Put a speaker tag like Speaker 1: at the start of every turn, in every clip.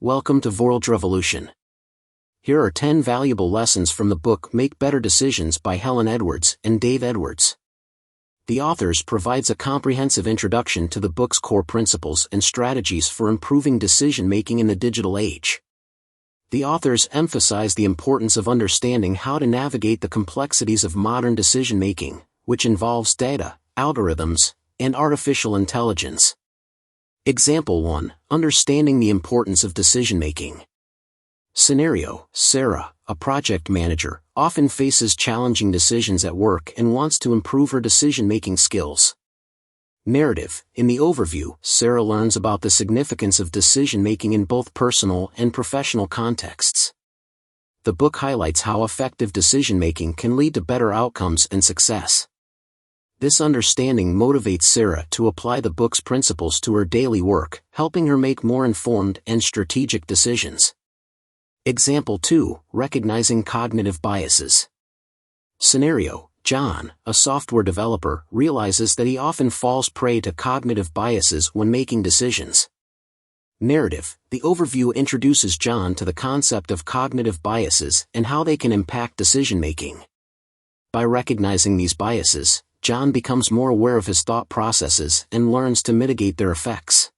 Speaker 1: Welcome to Vorldrevolution. Here are 10 valuable lessons from the book Make Better Decisions by Helen Edwards and Dave Edwards. The authors provides a comprehensive introduction to the book's core principles and strategies for improving decision-making in the digital age. The authors emphasize the importance of understanding how to navigate the complexities of modern decision-making, which involves data, algorithms, and artificial intelligence. Example 1. Understanding the importance of decision-making. Scenario: Sarah, a project manager, often faces challenging decisions at work and wants to improve her decision-making skills. Narrative: In the overview, Sarah learns about the significance of decision-making in both personal and professional contexts. The book highlights how effective decision-making can lead to better outcomes and success. This understanding motivates Sarah to apply the book's principles to her daily work, helping her make more informed and strategic decisions. Example 2. Recognizing cognitive biases. Scenario: John, a software developer, realizes that he often falls prey to cognitive biases when making decisions. Narrative: The overview introduces John to the concept of cognitive biases and how they can impact decision-making. By recognizing these biases, John becomes more aware of his thought processes and learns to mitigate their effects.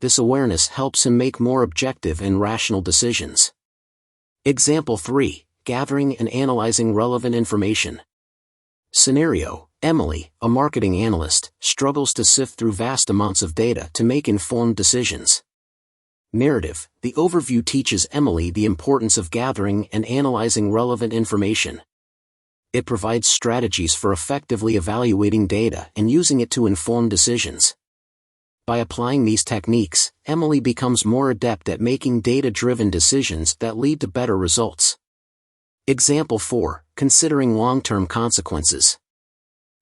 Speaker 1: This awareness helps him make more objective and rational decisions. Example 3. Gathering and analyzing relevant information. Scenario: Emily, a marketing analyst, struggles to sift through vast amounts of data to make informed decisions. Narrative: The overview teaches Emily the importance of gathering and analyzing relevant information. It provides strategies for effectively evaluating data and using it to inform decisions. By applying these techniques, Emily becomes more adept at making data-driven decisions that lead to better results. Example 4. Considering long-term consequences.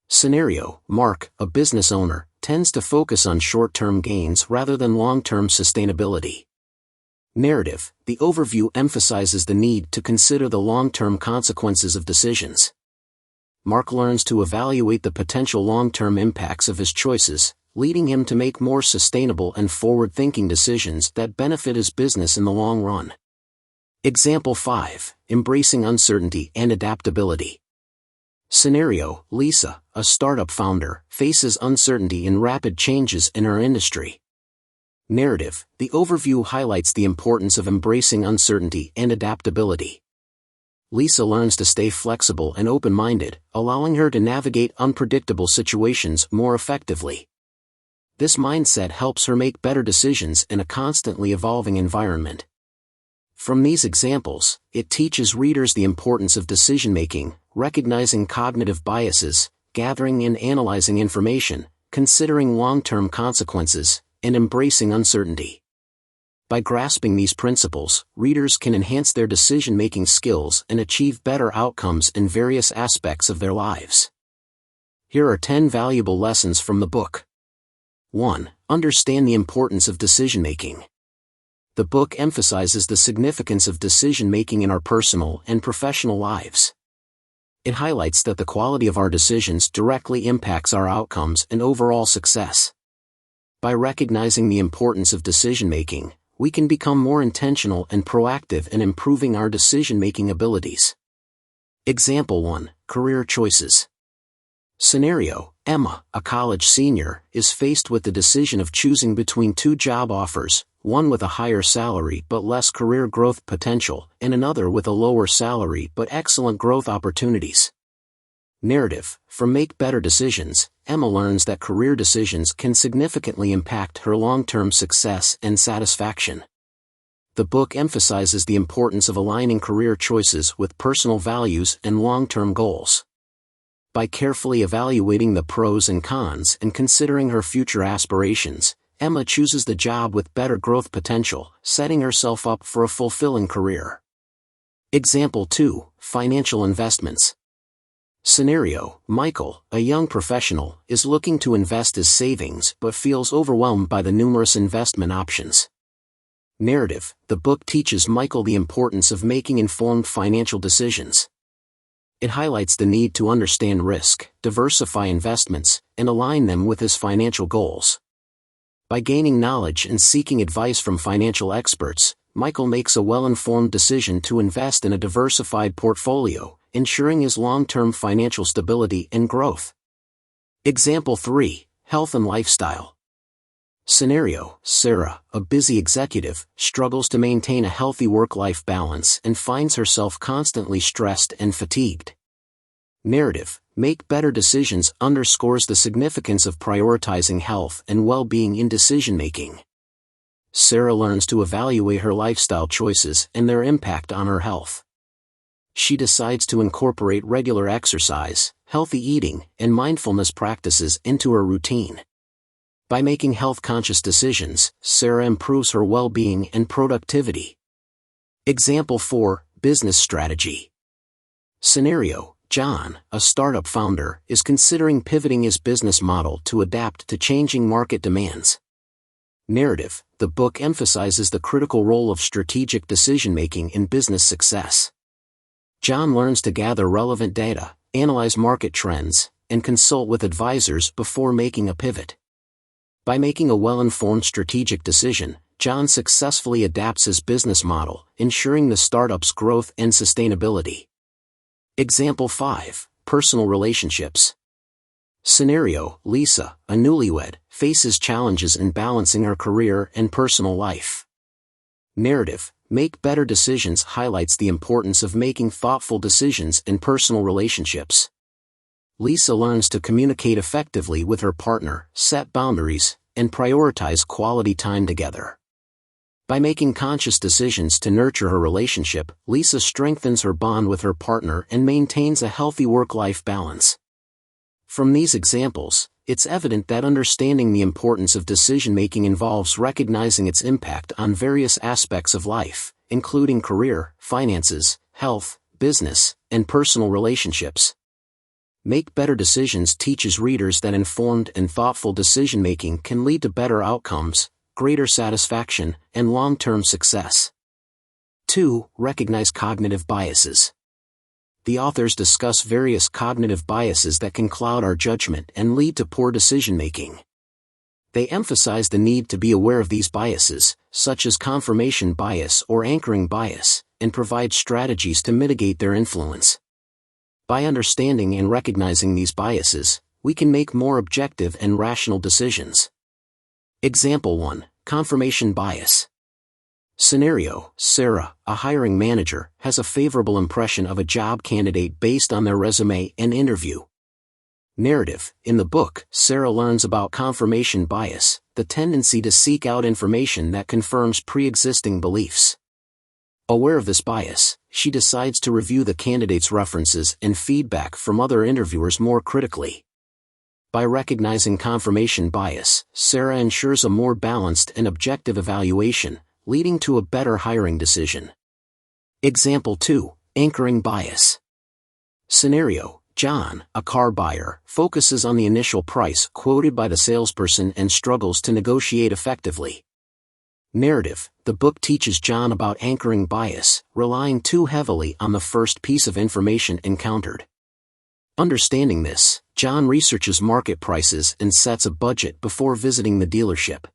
Speaker 1: Scenario: Mark, a business owner, tends to focus on short-term gains rather than long-term sustainability. Narrative: The overview emphasizes the need to consider the long-term consequences of decisions. Mark learns to evaluate the potential long-term impacts of his choices, leading him to make more sustainable and forward-thinking decisions that benefit his business in the long run. Example 5. Embracing uncertainty and adaptability. Scenario: Lisa, a startup founder, faces uncertainty and rapid changes in her industry. Narrative: The overview highlights the importance of embracing uncertainty and adaptability. Lisa learns to stay flexible and open-minded, allowing her to navigate unpredictable situations more effectively. This mindset helps her make better decisions in a constantly evolving environment. From these examples, it teaches readers the importance of decision-making, recognizing cognitive biases, gathering and analyzing information, considering long-term consequences, and embracing uncertainty. By grasping these principles, readers can enhance their decision-making skills and achieve better outcomes in various aspects of their lives. Here are 10 valuable lessons from the book. 1. Understand the importance of decision-making. The book emphasizes the significance of decision-making in our personal and professional lives. It highlights that the quality of our decisions directly impacts our outcomes and overall success. By recognizing the importance of decision-making, we can become more intentional and proactive in improving our decision-making abilities. Example 1. Career choices. Scenario: Emma, a college senior, is faced with the decision of choosing between two job offers, one with a higher salary but less career growth potential, and another with a lower salary but excellent growth opportunities. Narrative: From Make Better Decisions, Emma learns that career decisions can significantly impact her long-term success and satisfaction. The book emphasizes the importance of aligning career choices with personal values and long-term goals. By carefully evaluating the pros and cons and considering her future aspirations, Emma chooses the job with better growth potential, setting herself up for a fulfilling career. Example 2. Financial investments. Scenario: Michael, a young professional, is looking to invest his savings but feels overwhelmed by the numerous investment options. Narrative: The book teaches Michael the importance of making informed financial decisions. It highlights the need to understand risk, diversify investments, and align them with his financial goals. By gaining knowledge and seeking advice from financial experts, Michael makes a well-informed decision to invest in a diversified portfolio, ensuring his long-term financial stability and growth. Example 3. Health and lifestyle. Scenario: Sarah, a busy executive, struggles to maintain a healthy work-life balance and finds herself constantly stressed and fatigued. Narrative: Make better decisions underscores the significance of prioritizing health and well-being in decision-making. Sarah learns to evaluate her lifestyle choices and their impact on her health. She decides to incorporate regular exercise, healthy eating, and mindfulness practices into her routine. By making health-conscious decisions, Sarah improves her well-being and productivity. Example 4. Business strategy. Scenario: John, a startup founder, is considering pivoting his business model to adapt to changing market demands. Narrative: The book emphasizes the critical role of strategic decision-making in business success. John learns to gather relevant data, analyze market trends, and consult with advisors before making a pivot. By making a well-informed strategic decision, John successfully adapts his business model, ensuring the startup's growth and sustainability. Example 5. Personal relationships. Scenario: Lisa, a newlywed, faces challenges in balancing her career and personal life. Narrative: Make better decisions highlights the importance of making thoughtful decisions in personal relationships. Lisa learns to communicate effectively with her partner, set boundaries, and prioritize quality time together. By making conscious decisions to nurture her relationship, Lisa strengthens her bond with her partner and maintains a healthy work-life balance. From these examples, it's evident that understanding the importance of decision-making involves recognizing its impact on various aspects of life, including career, finances, health, business, and personal relationships. Make Better Decisions teaches readers that informed and thoughtful decision-making can lead to better outcomes, greater satisfaction, and long-term success. 2. Recognize cognitive biases. The authors discuss various cognitive biases that can cloud our judgment and lead to poor decision-making. They emphasize the need to be aware of these biases, such as confirmation bias or anchoring bias, and provide strategies to mitigate their influence. By understanding and recognizing these biases, we can make more objective and rational decisions. Example 1. Confirmation bias. Scenario: Sarah, a hiring manager, has a favorable impression of a job candidate based on their resume and interview. Narrative: In the book, Sarah learns about confirmation bias, the tendency to seek out information that confirms pre-existing beliefs. Aware of this bias, she decides to review the candidate's references and feedback from other interviewers more critically. By recognizing confirmation bias, Sarah ensures a more balanced and objective evaluation, leading to a better hiring decision. Example 2. Anchoring bias. Scenario: John, a car buyer, focuses on the initial price quoted by the salesperson and struggles to negotiate effectively. Narrative: The book teaches John about anchoring bias, relying too heavily on the first piece of information encountered. Understanding this, John researches market prices and sets a budget before visiting the dealership.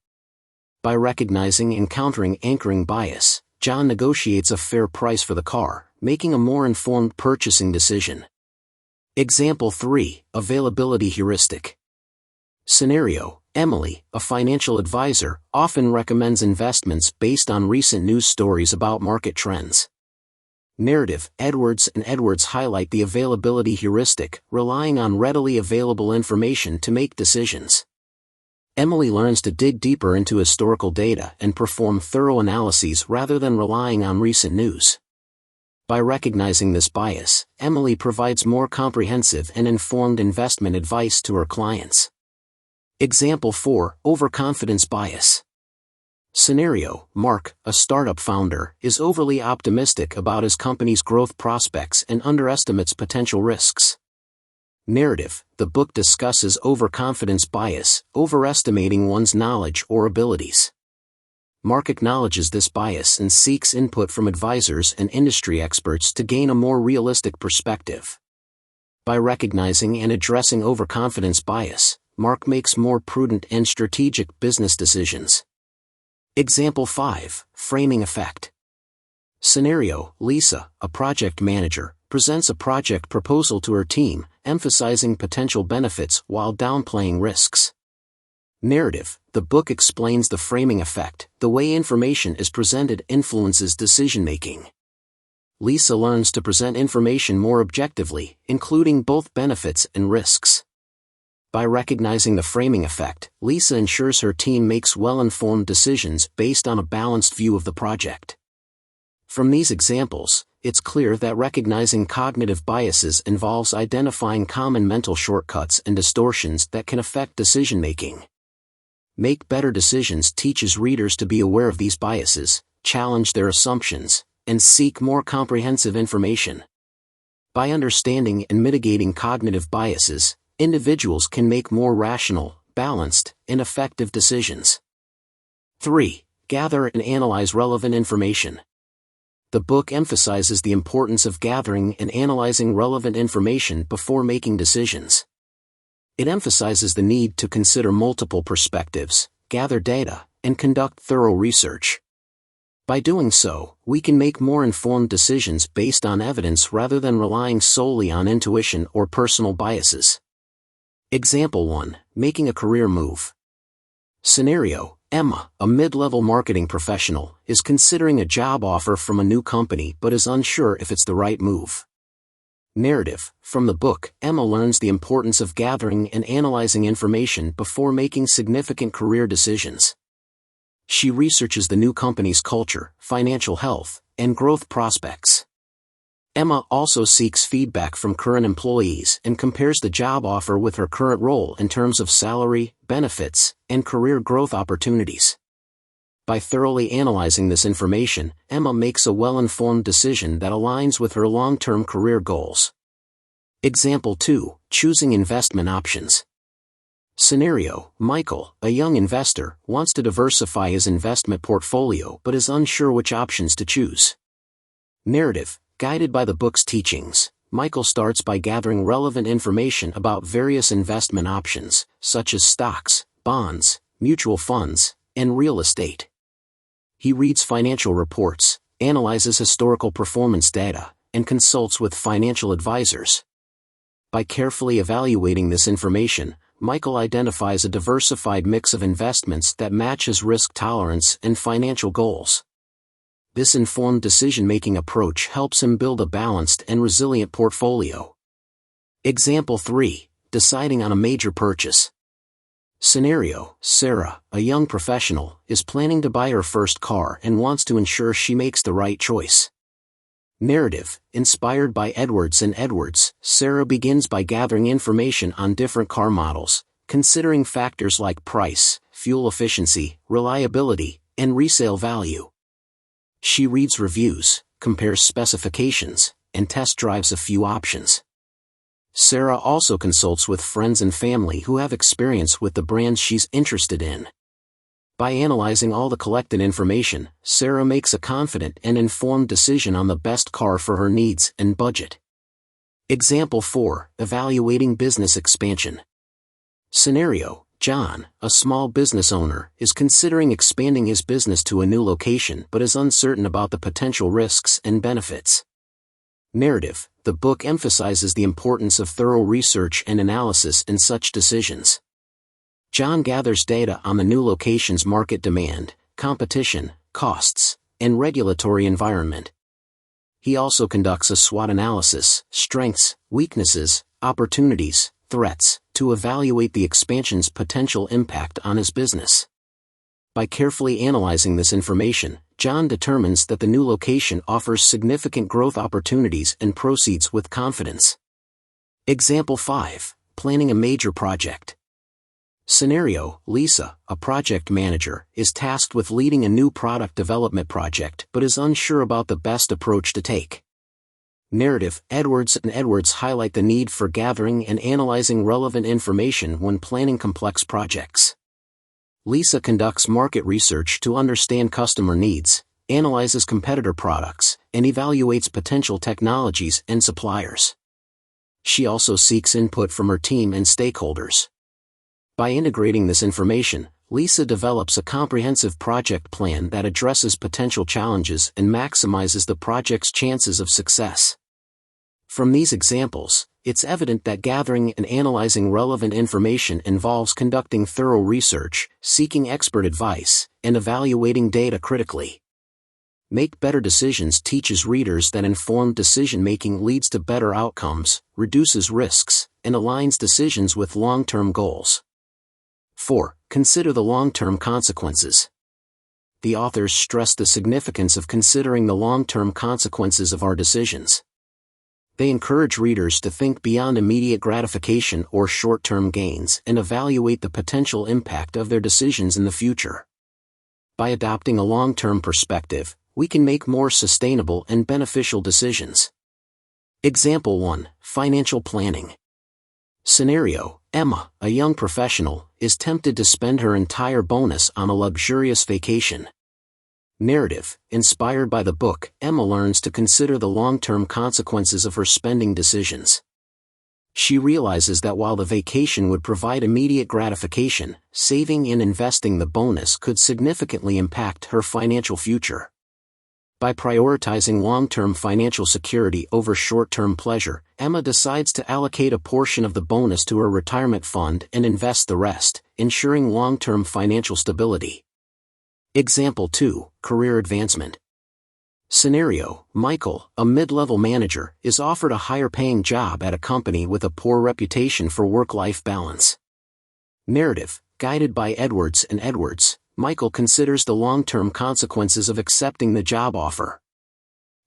Speaker 1: By recognizing and countering anchoring bias, John negotiates a fair price for the car, making a more informed purchasing decision. Example 3. Availability heuristic. Scenario: Emily, a financial advisor, often recommends investments based on recent news stories about market trends. Narrative: Edwards and Edwards highlight the availability heuristic, relying on readily available information to make decisions. Emily learns to dig deeper into historical data and perform thorough analyses rather than relying on recent news. By recognizing this bias, Emily provides more comprehensive and informed investment advice to her clients. Example 4. Overconfidence bias. Scenario: Mark, a startup founder, is overly optimistic about his company's growth prospects and underestimates potential risks. Narrative: The book discusses overconfidence bias, overestimating one's knowledge or abilities. Mark acknowledges this bias and seeks input from advisors and industry experts to gain a more realistic perspective. By recognizing and addressing overconfidence bias, Mark makes more prudent and strategic business decisions. Example 5, Framing Effect. Scenario: Lisa, a project manager, presents a project proposal to her team, emphasizing potential benefits while downplaying risks. Narrative: the book explains the framing effect. The way information is presented influences decision-making. Lisa learns to present information more objectively, including both benefits and risks. By recognizing the framing effect, Lisa ensures her team makes well-informed decisions based on a balanced view of the project. From these examples, it's clear that recognizing cognitive biases involves identifying common mental shortcuts and distortions that can affect decision-making. Make Better Decisions teaches readers to be aware of these biases, challenge their assumptions, and seek more comprehensive information. By understanding and mitigating cognitive biases, individuals can make more rational, balanced, and effective decisions. 3. Gather and analyze relevant information. The book emphasizes the importance of gathering and analyzing relevant information before making decisions. It emphasizes the need to consider multiple perspectives, gather data, and conduct thorough research. By doing so, we can make more informed decisions based on evidence rather than relying solely on intuition or personal biases. Example 1, Making a career move. Scenario: Emma, a mid-level marketing professional, is considering a job offer from a new company but is unsure if it's the right move. Narrative: from the book, Emma learns the importance of gathering and analyzing information before making significant career decisions. She researches the new company's culture, financial health, and growth prospects. Emma also seeks feedback from current employees and compares the job offer with her current role in terms of salary, benefits, and career growth opportunities. By thoroughly analyzing this information, Emma makes a well-informed decision that aligns with her long-term career goals. Example 2, Choosing investment options. Scenario: Michael, a young investor, wants to diversify his investment portfolio but is unsure which options to choose. Narrative: guided by the book's teachings, Michael starts by gathering relevant information about various investment options, such as stocks, bonds, mutual funds, and real estate. He reads financial reports, analyzes historical performance data, and consults with financial advisors. By carefully evaluating this information, Michael identifies a diversified mix of investments that match his risk tolerance and financial goals. This informed decision-making approach helps him build a balanced and resilient portfolio. Example 3, Deciding on a major purchase. Scenario: Sarah, a young professional, is planning to buy her first car and wants to ensure she makes the right choice. Narrative: inspired by Edwards and Edwards, Sarah begins by gathering information on different car models, considering factors like price, fuel efficiency, reliability, and resale value. She reads reviews, compares specifications, and test drives a few options. Sarah also consults with friends and family who have experience with the brands she's interested in. By analyzing all the collected information, Sarah makes a confident and informed decision on the best car for her needs and budget. Example 4, Evaluating business expansion. Scenario: John, a small business owner, is considering expanding his business to a new location but is uncertain about the potential risks and benefits. Narrative: the book emphasizes the importance of thorough research and analysis in such decisions. John gathers data on the new location's market demand, competition, costs, and regulatory environment. He also conducts a SWOT analysis, strengths, weaknesses, opportunities, threats, to evaluate the expansion's potential impact on his business. By carefully analyzing this information, John determines that the new location offers significant growth opportunities and proceeds with confidence. Example 5, Planning a major project. Scenario: Lisa, a project manager, is tasked with leading a new product development project but is unsure about the best approach to take. Narrative: Edwards and Edwards highlight the need for gathering and analyzing relevant information when planning complex projects. Lisa conducts market research to understand customer needs, analyzes competitor products, and evaluates potential technologies and suppliers. She also seeks input from her team and stakeholders. By integrating this information, Lisa develops a comprehensive project plan that addresses potential challenges and maximizes the project's chances of success. From these examples, it's evident that gathering and analyzing relevant information involves conducting thorough research, seeking expert advice, and evaluating data critically. Make Better Decisions teaches readers that informed decision-making leads to better outcomes, reduces risks, and aligns decisions with long-term goals. 4. Consider the long-term consequences. The authors stress the significance of considering the long-term consequences of our decisions. They encourage readers to think beyond immediate gratification or short-term gains and evaluate the potential impact of their decisions in the future. By adopting a long-term perspective, we can make more sustainable and beneficial decisions. Example 1. Financial planning. Scenario: Emma, a young professional, is tempted to spend her entire bonus on a luxurious vacation. Narrative: inspired by the book, Emma learns to consider the long-term consequences of her spending decisions. She realizes that while the vacation would provide immediate gratification, saving and investing the bonus could significantly impact her financial future. By prioritizing long-term financial security over short-term pleasure, Emma decides to allocate a portion of the bonus to her retirement fund and invest the rest, ensuring long-term financial stability. Example 2. Career advancement. Scenario: Michael, a mid-level manager, is offered a higher-paying job at a company with a poor reputation for work-life balance. Narrative: guided by Edwards and Edwards, Michael considers the long-term consequences of accepting the job offer.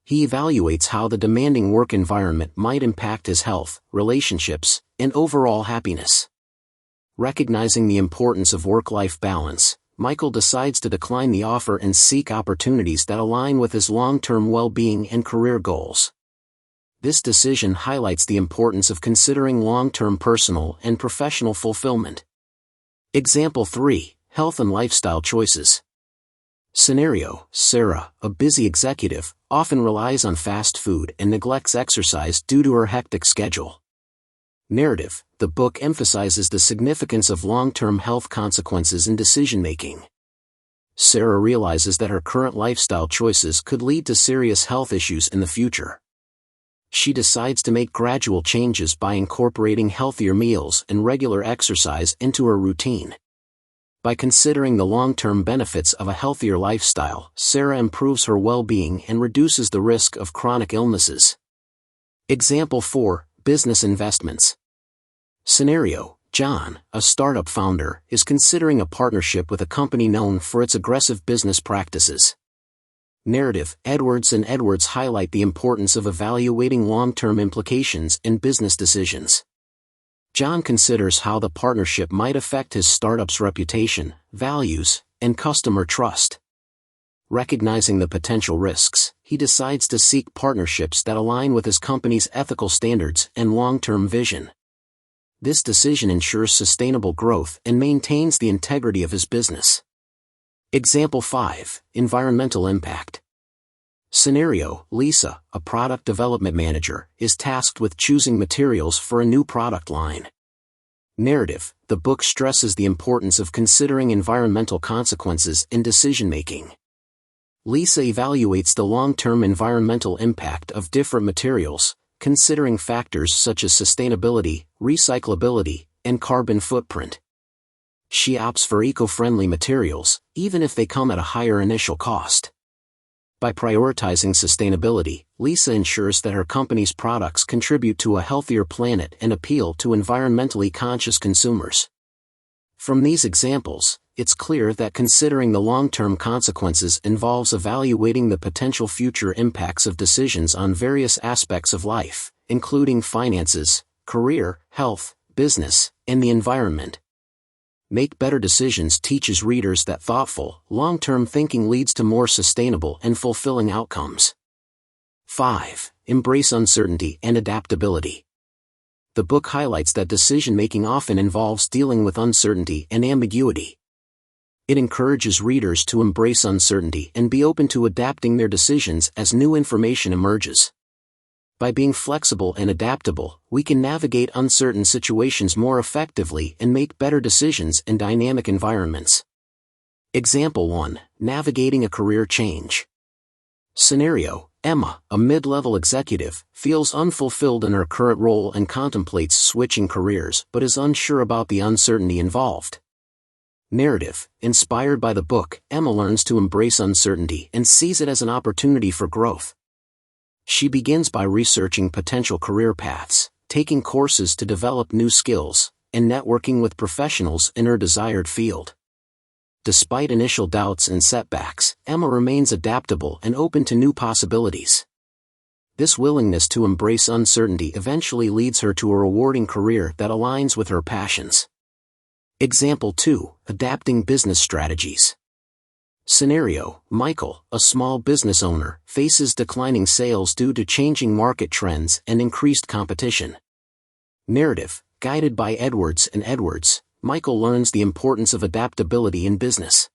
Speaker 1: He evaluates how the demanding work environment might impact his health, relationships, and overall happiness. Recognizing the importance of work-life balance, Michael decides to decline the offer and seek opportunities that align with his long-term well-being and career goals. This decision highlights the importance of considering long-term personal and professional fulfillment. Example 3. Health and lifestyle choices. Scenario: Sarah, a busy executive, often relies on fast food and neglects exercise due to her hectic schedule. Narrative: the book emphasizes the significance of long-term health consequences in decision-making. Sarah realizes that her current lifestyle choices could lead to serious health issues in the future. She decides to make gradual changes by incorporating healthier meals and regular exercise into her routine. By considering the long-term benefits of a healthier lifestyle, Sarah improves her well-being and reduces the risk of chronic illnesses. Example 4. Business investments. Scenario: John, a startup founder, is considering a partnership with a company known for its aggressive business practices. Narrative: Edwards and Edwards highlight the importance of evaluating long-term implications in business decisions. John considers how the partnership might affect his startup's reputation, values, and customer trust. Recognizing the potential risks, he decides to seek partnerships that align with his company's ethical standards and long-term vision. This decision ensures sustainable growth and maintains the integrity of his business. Example 5. Environmental impact. Scenario: Lisa, a product development manager, is tasked with choosing materials for a new product line. Narrative: the book stresses the importance of considering environmental consequences in decision-making. Lisa evaluates the long-term environmental impact of different materials, considering factors such as sustainability, recyclability, and carbon footprint. She opts for eco-friendly materials, even if they come at a higher initial cost. By prioritizing sustainability, Lisa ensures that her company's products contribute to a healthier planet and appeal to environmentally conscious consumers. From these examples, it's clear that considering the long-term consequences involves evaluating the potential future impacts of decisions on various aspects of life, including finances, career, health, business, and the environment. Make Better Decisions teaches readers that thoughtful, long-term thinking leads to more sustainable and fulfilling outcomes. 5. Embrace uncertainty and adaptability. The book highlights that decision-making often involves dealing with uncertainty and ambiguity. It encourages readers to embrace uncertainty and be open to adapting their decisions as new information emerges. By being flexible and adaptable, we can navigate uncertain situations more effectively and make better decisions in dynamic environments. Example 1. Navigating a career change. Scenario: Emma, a mid-level executive, feels unfulfilled in her current role and contemplates switching careers but is unsure about the uncertainty involved. Narrative: inspired by the book, Emma learns to embrace uncertainty and sees it as an opportunity for growth. She begins by researching potential career paths, taking courses to develop new skills, and networking with professionals in her desired field. Despite initial doubts and setbacks, Emma remains adaptable and open to new possibilities. This willingness to embrace uncertainty eventually leads her to a rewarding career that aligns with her passions. Example 2. Adapting business strategies. Scenario: Michael, a small business owner, faces declining sales due to changing market trends and increased competition. Narrative: guided by Edwards and Edwards, Michael learns the importance of adaptability in business.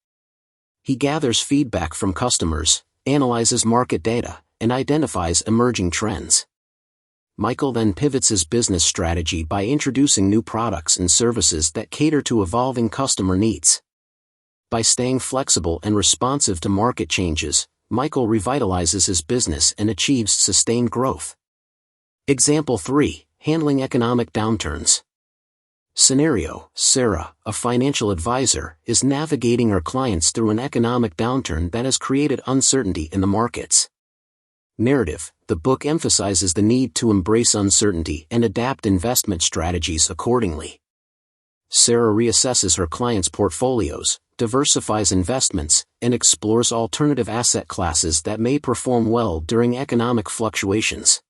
Speaker 1: He gathers feedback from customers, analyzes market data, and identifies emerging trends. Michael then pivots his business strategy by introducing new products and services that cater to evolving customer needs. By staying flexible and responsive to market changes, Michael revitalizes his business and achieves sustained growth. Example 3. Handling economic downturns. Scenario: Sarah, a financial advisor, is navigating her clients through an economic downturn that has created uncertainty in the markets. Narrative: the book emphasizes the need to embrace uncertainty and adapt investment strategies accordingly. Sarah reassesses her clients' portfolios, diversifies investments, and explores alternative asset classes that may perform well during economic fluctuations.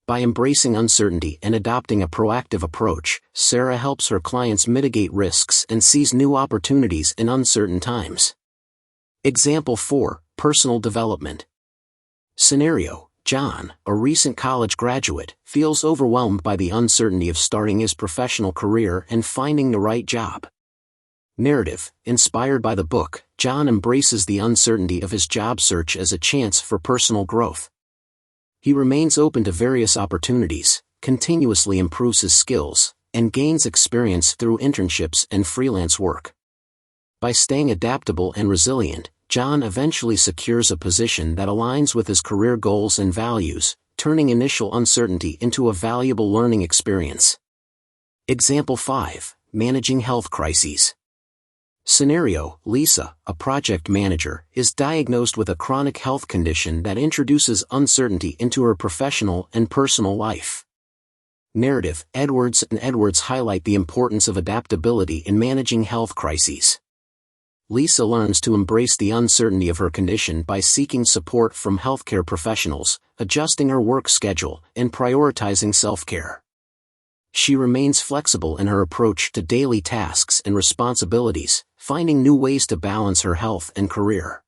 Speaker 1: By embracing uncertainty and adopting a proactive approach, Sarah helps her clients mitigate risks and seize new opportunities in uncertain times. Example 4. Personal development. Scenario: John, a recent college graduate, feels overwhelmed by the uncertainty of starting his professional career and finding the right job. Narrative: inspired by the book, John embraces the uncertainty of his job search as a chance for personal growth. He remains open to various opportunities, continuously improves his skills, and gains experience through internships and freelance work. By staying adaptable and resilient, John eventually secures a position that aligns with his career goals and values, turning initial uncertainty into a valuable learning experience. Example 5. Managing health crises. Scenario: Lisa, a project manager, is diagnosed with a chronic health condition that introduces uncertainty into her professional and personal life. Narrative: Edwards and Edwards highlight the importance of adaptability in managing health crises. Lisa learns to embrace the uncertainty of her condition by seeking support from healthcare professionals, adjusting her work schedule, and prioritizing self-care. She remains flexible in her approach to daily tasks and responsibilities, finding new ways to balance her health and career.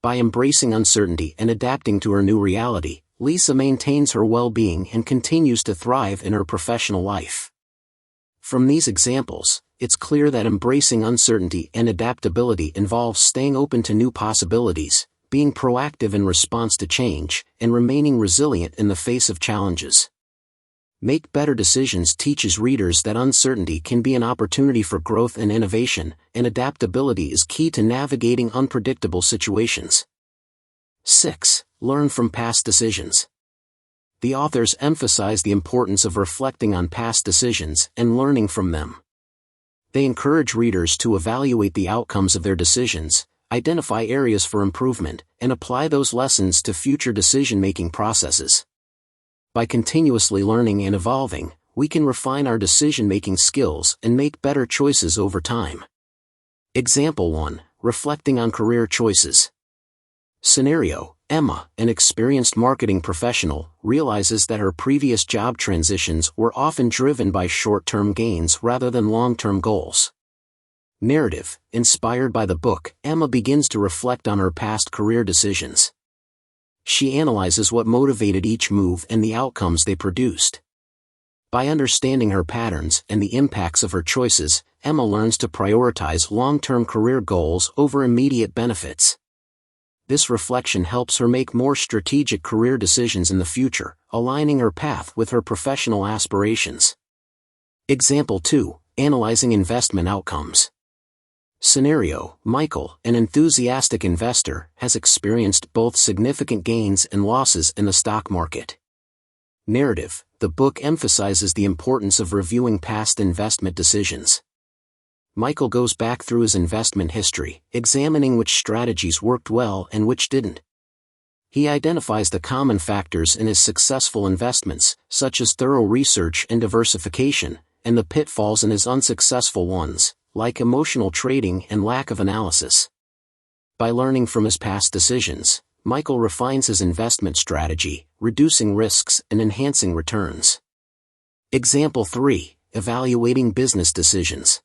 Speaker 1: By embracing uncertainty and adapting to her new reality, Lisa maintains her well-being and continues to thrive in her professional life. From these examples, it's clear that embracing uncertainty and adaptability involves staying open to new possibilities, being proactive in response to change, and remaining resilient in the face of challenges. Make Better Decisions teaches readers that uncertainty can be an opportunity for growth and innovation, and adaptability is key to navigating unpredictable situations. 6. Learn from past decisions. The authors emphasize the importance of reflecting on past decisions and learning from them. They encourage readers to evaluate the outcomes of their decisions, identify areas for improvement, and apply those lessons to future decision-making processes. By continuously learning and evolving, we can refine our decision-making skills and make better choices over time. Example 1. Reflecting on career choices. Scenario: Emma, an experienced marketing professional, realizes that her previous job transitions were often driven by short-term gains rather than long-term goals. Narrative: inspired by the book, Emma begins to reflect on her past career decisions. She analyzes what motivated each move and the outcomes they produced. By understanding her patterns and the impacts of her choices, Emma learns to prioritize long-term career goals over immediate benefits. This reflection helps her make more strategic career decisions in the future, aligning her path with her professional aspirations. Example 2. Analyzing investment outcomes. Scenario: Michael, an enthusiastic investor, has experienced both significant gains and losses in the stock market. Narrative: the book emphasizes the importance of reviewing past investment decisions. Michael goes back through his investment history, examining which strategies worked well and which didn't. He identifies the common factors in his successful investments, such as thorough research and diversification, and the pitfalls in his unsuccessful ones, like emotional trading and lack of analysis. By learning from his past decisions, Michael refines his investment strategy, reducing risks and enhancing returns. Example 3. Evaluating business decisions.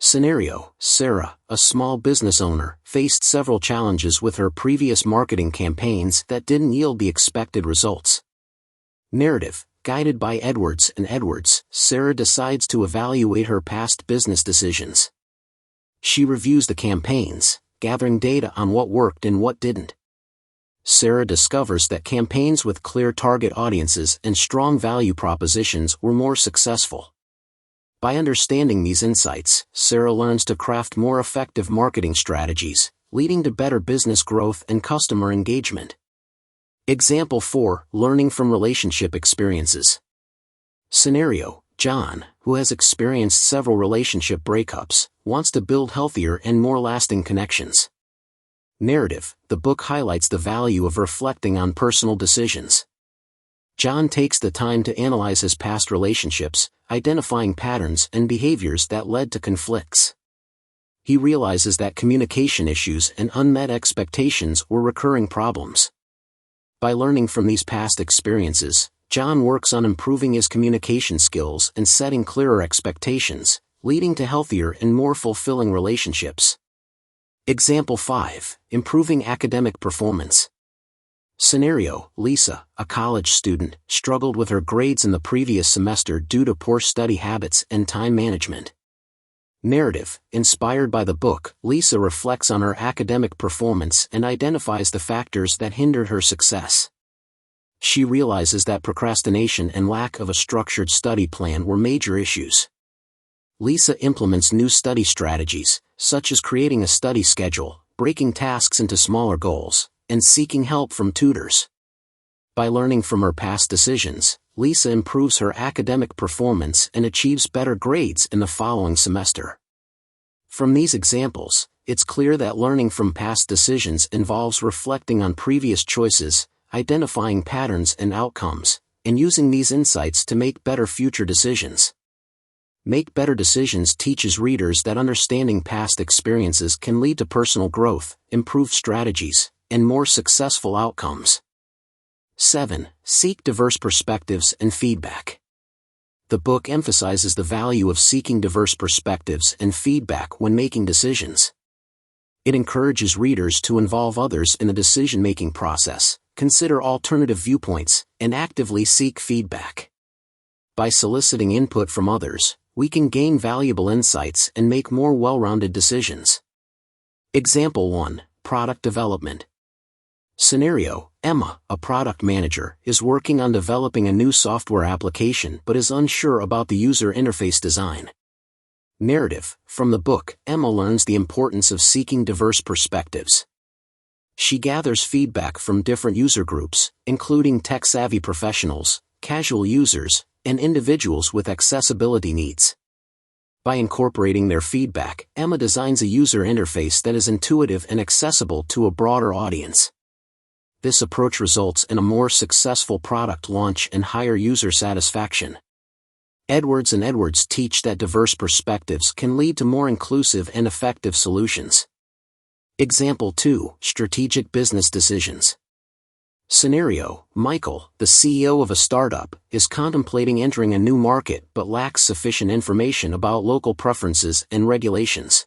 Speaker 1: Scenario: Sarah, a small business owner, faced several challenges with her previous marketing campaigns that didn't yield the expected results. Narrative: guided by Edwards and Edwards, Sarah decides to evaluate her past business decisions. She reviews the campaigns, gathering data on what worked and what didn't. Sarah discovers that campaigns with clear target audiences and strong value propositions were more successful. By understanding these insights, Sarah learns to craft more effective marketing strategies, leading to better business growth and customer engagement. Example 4. Learning from relationship experiences. Scenario: John, who has experienced several relationship breakups, wants to build healthier and more lasting connections. Narrative: the book highlights the value of reflecting on personal decisions. John takes the time to analyze his past relationships, identifying patterns and behaviors that led to conflicts. He realizes that communication issues and unmet expectations were recurring problems. By learning from these past experiences, John works on improving his communication skills and setting clearer expectations, leading to healthier and more fulfilling relationships. Example 5. Improving academic performance. Scenario: Lisa, a college student, struggled with her grades in the previous semester due to poor study habits and time management. Narrative: inspired by the book, Lisa reflects on her academic performance and identifies the factors that hindered her success. She realizes that procrastination and lack of a structured study plan were major issues. Lisa implements new study strategies, such as creating a study schedule, breaking tasks into smaller goals, and seeking help from tutors. By learning from her past decisions, Lisa improves her academic performance and achieves better grades in the following semester. From these examples, it's clear that learning from past decisions involves reflecting on previous choices, identifying patterns and outcomes, and using these insights to make better future decisions. Make Better Decisions teaches readers that understanding past experiences can lead to personal growth, improved strategies, and more successful outcomes. 7. Seek diverse perspectives and feedback. The book emphasizes the value of seeking diverse perspectives and feedback when making decisions. It encourages readers to involve others in the decision-making process, consider alternative viewpoints, and actively seek feedback. By soliciting input from others, we can gain valuable insights and make more well-rounded decisions. Example 1. Product development. Scenario: Emma, a product manager, is working on developing a new software application but is unsure about the user interface design. Narrative: from the book, Emma learns the importance of seeking diverse perspectives. She gathers feedback from different user groups, including tech-savvy professionals, casual users, and individuals with accessibility needs. By incorporating their feedback, Emma designs a user interface that is intuitive and accessible to a broader audience. This approach results in a more successful product launch and higher user satisfaction. Edwards and Edwards teach that diverse perspectives can lead to more inclusive and effective solutions. Example 2. Strategic business decisions. Scenario: Michael, the CEO of a startup, is contemplating entering a new market but lacks sufficient information about local preferences and regulations.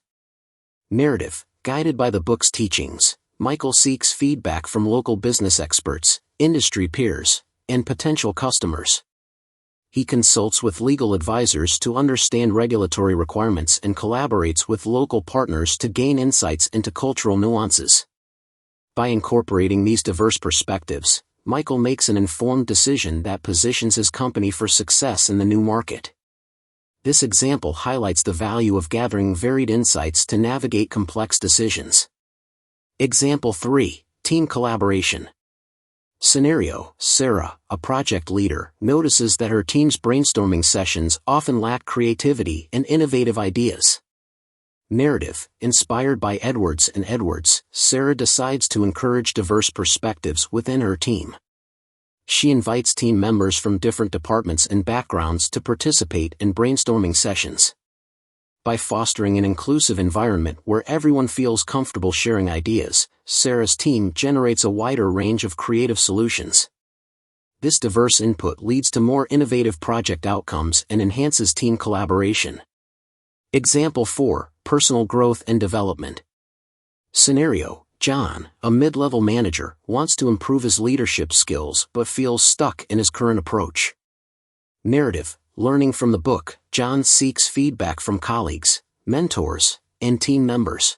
Speaker 1: Narrative: guided by the book's teachings, Michael seeks feedback from local business experts, industry peers, and potential customers. He consults with legal advisors to understand regulatory requirements and collaborates with local partners to gain insights into cultural nuances. By incorporating these diverse perspectives, Michael makes an informed decision that positions his company for success in the new market. This example highlights the value of gathering varied insights to navigate complex decisions. Example 3. Team collaboration. Scenario: Sarah, a project leader, notices that her team's brainstorming sessions often lack creativity and innovative ideas. Narrative: inspired by Edwards and Edwards, Sarah decides to encourage diverse perspectives within her team. She invites team members from different departments and backgrounds to participate in brainstorming sessions. By fostering an inclusive environment where everyone feels comfortable sharing ideas, Sarah's team generates a wider range of creative solutions. This diverse input leads to more innovative project outcomes and enhances team collaboration. Example 4. Personal growth and development. Scenario: John, a mid-level manager, wants to improve his leadership skills but feels stuck in his current approach. Narrative: learning from the book, John seeks feedback from colleagues, mentors, and team members.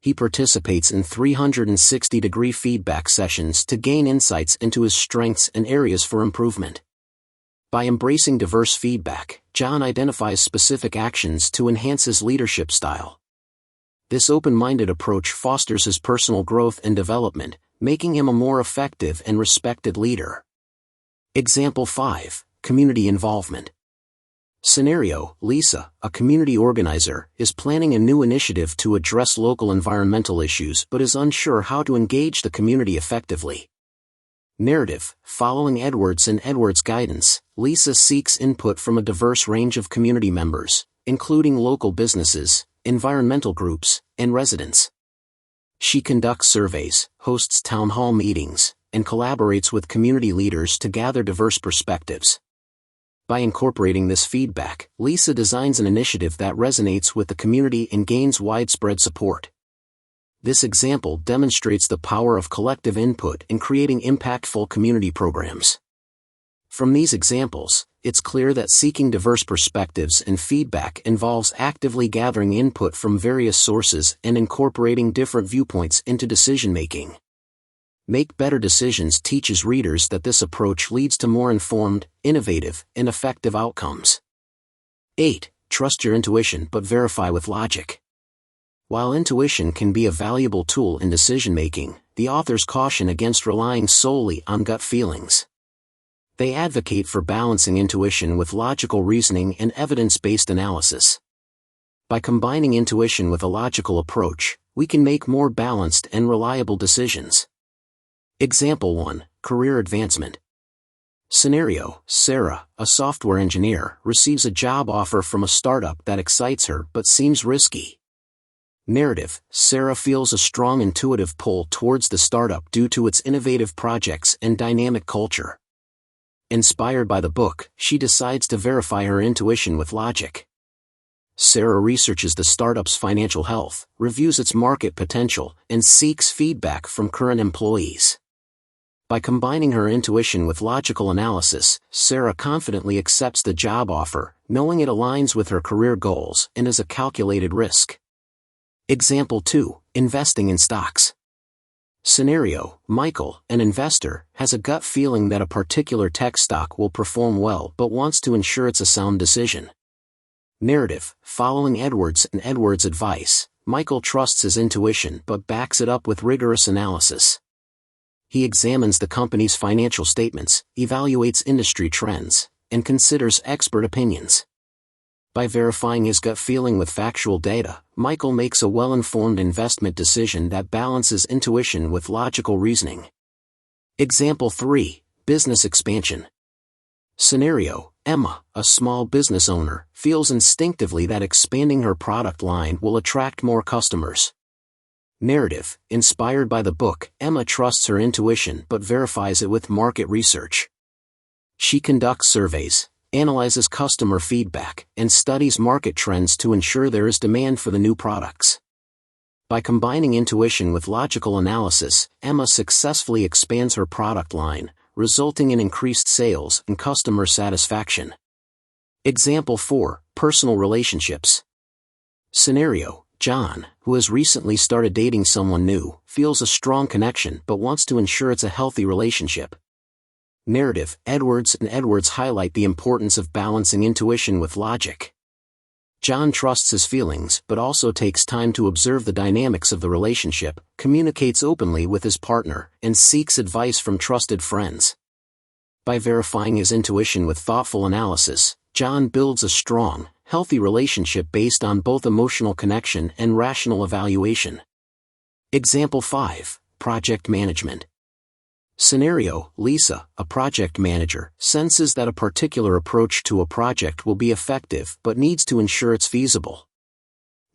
Speaker 1: He participates in 360-degree feedback sessions to gain insights into his strengths and areas for improvement. By embracing diverse feedback, John identifies specific actions to enhance his leadership style. This open-minded approach fosters his personal growth and development, making him a more effective and respected leader. Example 5. Community involvement. Scenario: Lisa, a community organizer, is planning a new initiative to address local environmental issues but is unsure how to engage the community effectively. Narrative: following Edwards and Edwards' guidance, Lisa seeks input from a diverse range of community members, including local businesses, environmental groups, and residents. She conducts surveys, hosts town hall meetings, and collaborates with community leaders to gather diverse perspectives. By incorporating this feedback, Lisa designs an initiative that resonates with the community and gains widespread support. This example demonstrates the power of collective input in creating impactful community programs. From these examples, it's clear that seeking diverse perspectives and feedback involves actively gathering input from various sources and incorporating different viewpoints into decision-making. Make Better Decisions teaches readers that this approach leads to more informed, innovative, and effective outcomes. 8. Trust your intuition but verify with logic. While intuition can be a valuable tool in decision-making, the authors caution against relying solely on gut feelings. They advocate for balancing intuition with logical reasoning and evidence-based analysis. By combining intuition with a logical approach, we can make more balanced and reliable decisions. Example 1. Career advancement. Scenario: Sarah, a software engineer, receives a job offer from a startup that excites her but seems risky. Narrative: Sarah feels a strong intuitive pull towards the startup due to its innovative projects and dynamic culture. Inspired by the book, she decides to verify her intuition with logic. Sarah researches the startup's financial health, reviews its market potential, and seeks feedback from current employees. By combining her intuition with logical analysis, Sarah confidently accepts the job offer, knowing it aligns with her career goals and is a calculated risk. Example 2. Investing in stocks. Scenario: Michael, an investor, has a gut feeling that a particular tech stock will perform well but wants to ensure it's a sound decision. Narrative: following Edwards and Edwards' advice, Michael trusts his intuition but backs it up with rigorous analysis. He examines the company's financial statements, evaluates industry trends, and considers expert opinions. By verifying his gut feeling with factual data, Michael makes a well-informed investment decision that balances intuition with logical reasoning. Example 3. Business expansion. Scenario: Emma, a small business owner, feels instinctively that expanding her product line will attract more customers. Narrative: inspired by the book, Emma trusts her intuition but verifies it with market research. She conducts surveys, analyzes customer feedback, and studies market trends to ensure there is demand for the new products. By combining intuition with logical analysis, Emma successfully expands her product line, resulting in increased sales and customer satisfaction. Example 4. Personal relationships. Scenario: John, who has recently started dating someone new, feels a strong connection but wants to ensure it's a healthy relationship. Narrative, Edwards and Edwards highlight the importance of balancing intuition with logic. John trusts his feelings but also takes time to observe the dynamics of the relationship, communicates openly with his partner, and seeks advice from trusted friends. By verifying his intuition with thoughtful analysis, John builds a strong, healthy relationship based on both emotional connection and rational evaluation. Example 5. Project management. Scenario: Lisa, a project manager, senses that a particular approach to a project will be effective but needs to ensure it's feasible.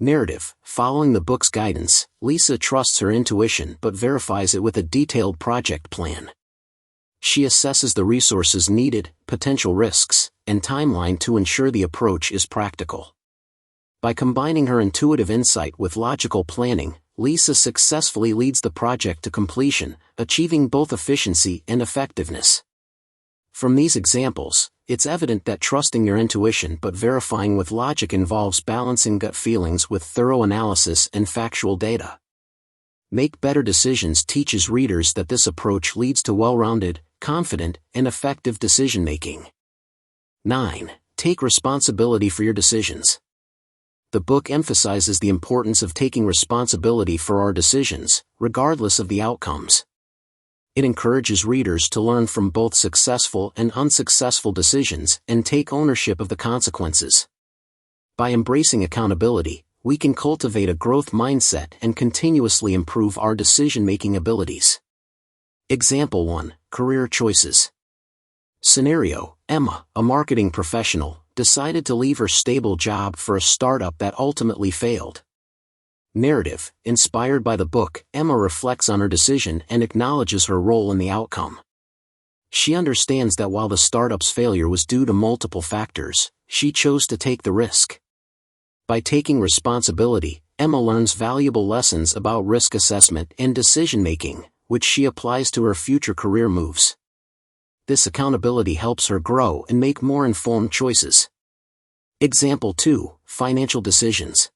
Speaker 1: Narrative: Following the book's guidance, Lisa trusts her intuition but verifies it with a detailed project plan. She assesses the resources needed, potential risks, and timeline to ensure the approach is practical. By combining her intuitive insight with logical planning, Lisa successfully leads the project to completion, achieving both efficiency and effectiveness. From these examples, it's evident that trusting your intuition but verifying with logic involves balancing gut feelings with thorough analysis and factual data. Make Better Decisions teaches readers that this approach leads to well-rounded, confident, and effective decision-making. 9. Take responsibility for your decisions. The book emphasizes the importance of taking responsibility for our decisions, regardless of the outcomes. It encourages readers to learn from both successful and unsuccessful decisions and take ownership of the consequences. By embracing accountability, we can cultivate a growth mindset and continuously improve our decision-making abilities. Example 1. Career choices. Scenario: Emma, a marketing professional, decided to leave her stable job for a startup that ultimately failed. Narrative: Inspired by the book, Emma reflects on her decision and acknowledges her role in the outcome. She understands that while the startup's failure was due to multiple factors, she chose to take the risk. By taking responsibility, Emma learns valuable lessons about risk assessment and decision-making, which she applies to her future career moves. This accountability helps her grow and make more informed choices. Example 2. Financial decisions.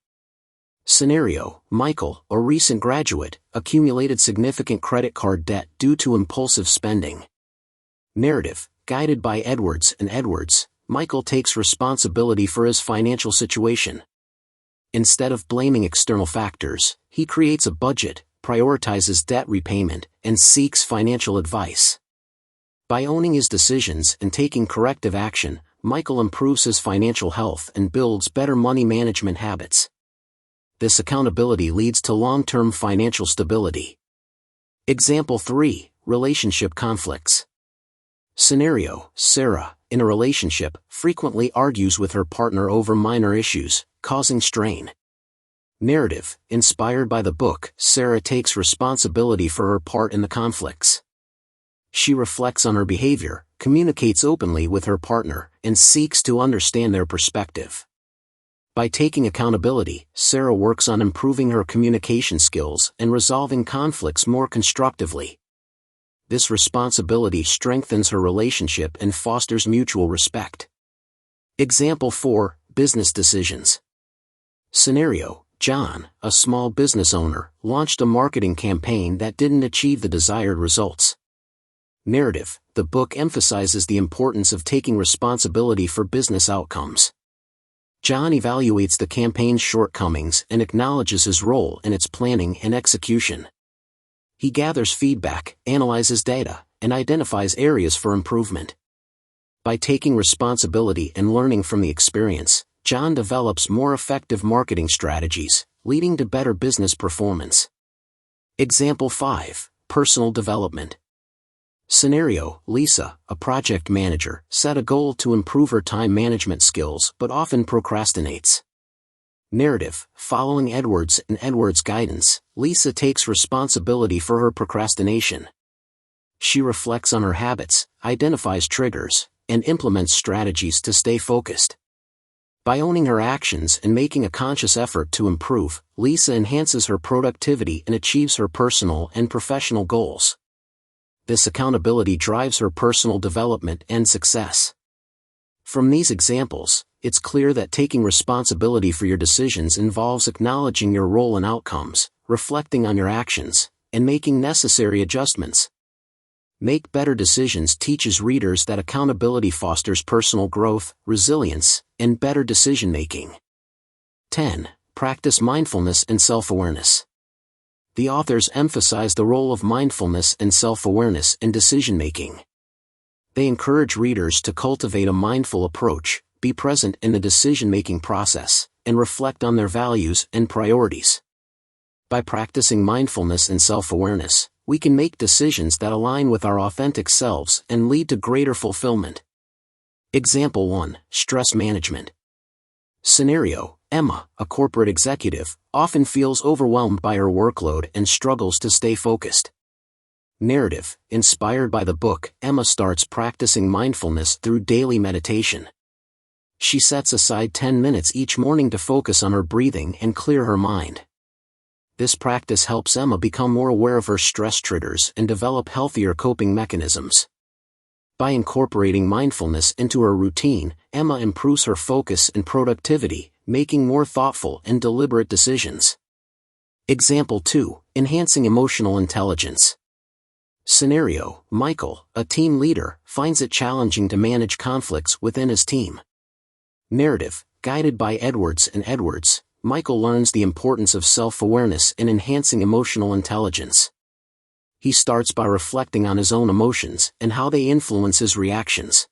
Speaker 1: Scenario: Michael, a recent graduate, accumulated significant credit card debt due to impulsive spending. Narrative: Guided by Edwards and Edwards, Michael takes responsibility for his financial situation. Instead of blaming external factors, he creates a budget, prioritizes debt repayment, and seeks financial advice. By owning his decisions and taking corrective action, Michael improves his financial health and builds better money management habits. This accountability leads to long-term financial stability. Example 3. Relationship conflicts. Scenario: Sarah, in a relationship, frequently argues with her partner over minor issues, causing strain. Narrative: Inspired by the book, Sarah takes responsibility for her part in the conflicts. She reflects on her behavior, communicates openly with her partner, and seeks to understand their perspective. By taking accountability, Sarah works on improving her communication skills and resolving conflicts more constructively. This responsibility strengthens her relationship and fosters mutual respect. Example 4. Business decisions. Scenario: John, a small business owner, launched a marketing campaign that didn't achieve the desired results. Narrative: The book emphasizes the importance of taking responsibility for business outcomes. John evaluates the campaign's shortcomings and acknowledges his role in its planning and execution. He gathers feedback, analyzes data, and identifies areas for improvement. By taking responsibility and learning from the experience, John develops more effective marketing strategies, leading to better business performance. Example 5. Personal development. Scenario: Lisa, a project manager, set a goal to improve her time management skills but often procrastinates. Narrative: Following Edwards and Edwards' guidance, Lisa takes responsibility for her procrastination. She reflects on her habits, identifies triggers, and implements strategies to stay focused. By owning her actions and making a conscious effort to improve, Lisa enhances her productivity and achieves her personal and professional goals. This accountability drives her personal development and success. From these examples, it's clear that taking responsibility for your decisions involves acknowledging your role and outcomes, reflecting on your actions, and making necessary adjustments. Make Better Decisions teaches readers that accountability fosters personal growth, resilience, and better decision-making. 10. Practice mindfulness and self-awareness. The authors emphasize the role of mindfulness and self-awareness in decision-making. They encourage readers to cultivate a mindful approach, be present in the decision-making process, and reflect on their values and priorities. By practicing mindfulness and self-awareness, we can make decisions that align with our authentic selves and lead to greater fulfillment. Example 1. Stress management. Scenario: Emma, a corporate executive, often feels overwhelmed by her workload and struggles to stay focused. Narrative: inspired by the book, Emma starts practicing mindfulness through daily meditation. She sets aside 10 minutes each morning to focus on her breathing and clear her mind. This practice helps Emma become more aware of her stress triggers and develop healthier coping mechanisms. By incorporating mindfulness into her routine, Emma improves her focus and productivity, making more thoughtful and deliberate decisions. Example 2. Enhancing emotional intelligence. Scenario: Michael, a team leader, finds it challenging to manage conflicts within his team. Narrative: guided by Edwards and Edwards, Michael learns the importance of self-awareness in enhancing emotional intelligence. He starts by reflecting on his own emotions and how they influence his reactions.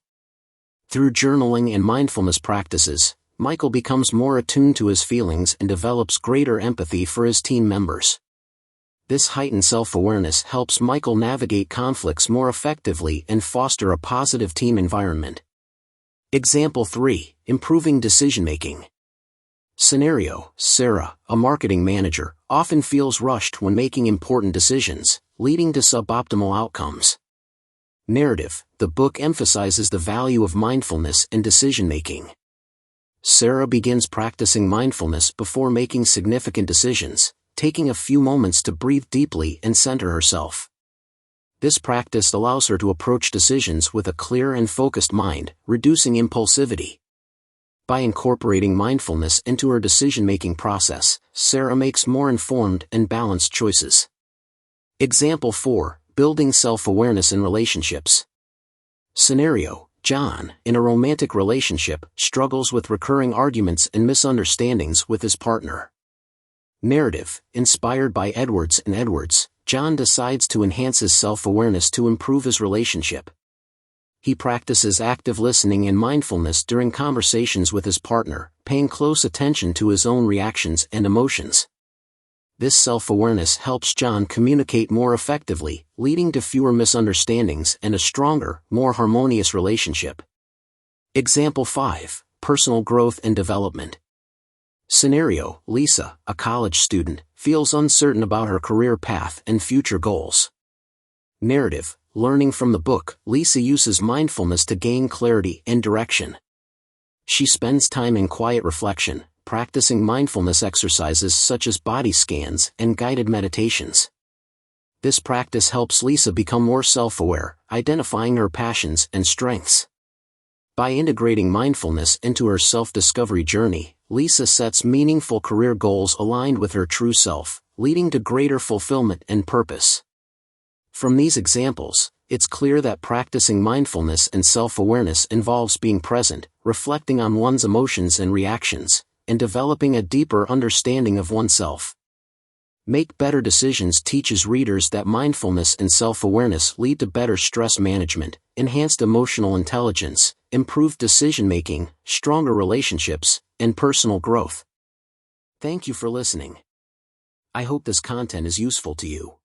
Speaker 1: Through journaling and mindfulness practices, Michael becomes more attuned to his feelings and develops greater empathy for his team members. This heightened self-awareness helps Michael navigate conflicts more effectively and foster a positive team environment. Example 3. Improving decision-making. Scenario: Sarah, a marketing manager, often feels rushed when making important decisions, leading to suboptimal outcomes. Narrative: the book emphasizes the value of mindfulness in decision-making. Sarah begins practicing mindfulness before making significant decisions, taking a few moments to breathe deeply and center herself. This practice allows her to approach decisions with a clear and focused mind, reducing impulsivity. By incorporating mindfulness into her decision-making process, Sarah makes more informed and balanced choices. Example 4. Building self-awareness in relationships. Scenario: John, in a romantic relationship, struggles with recurring arguments and misunderstandings with his partner. Narrative: inspired by Edwards and Edwards, John decides to enhance his self-awareness to improve his relationship. He practices active listening and mindfulness during conversations with his partner, paying close attention to his own reactions and emotions. This self-awareness helps John communicate more effectively, leading to fewer misunderstandings and a stronger, more harmonious relationship. Example 5. Personal growth and development. Scenario: Lisa, a college student, feels uncertain about her career path and future goals. Narrative: learning from the book, Lisa uses mindfulness to gain clarity and direction. She spends time in quiet reflection, practicing mindfulness exercises such as body scans and guided meditations. This practice helps Lisa become more self-aware, identifying her passions and strengths. By integrating mindfulness into her self-discovery journey, Lisa sets meaningful career goals aligned with her true self, leading to greater fulfillment and purpose. From these examples, it's clear that practicing mindfulness and self-awareness involves being present, reflecting on one's emotions and reactions, and developing a deeper understanding of oneself. Make Better Decisions teaches readers that mindfulness and self-awareness lead to better stress management, enhanced emotional intelligence, improved decision-making, stronger relationships, and personal growth. Thank you for listening. I hope this content is useful to you.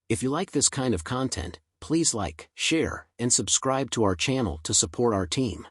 Speaker 1: If you like this kind of content, please like, share, and subscribe to our channel to support our team.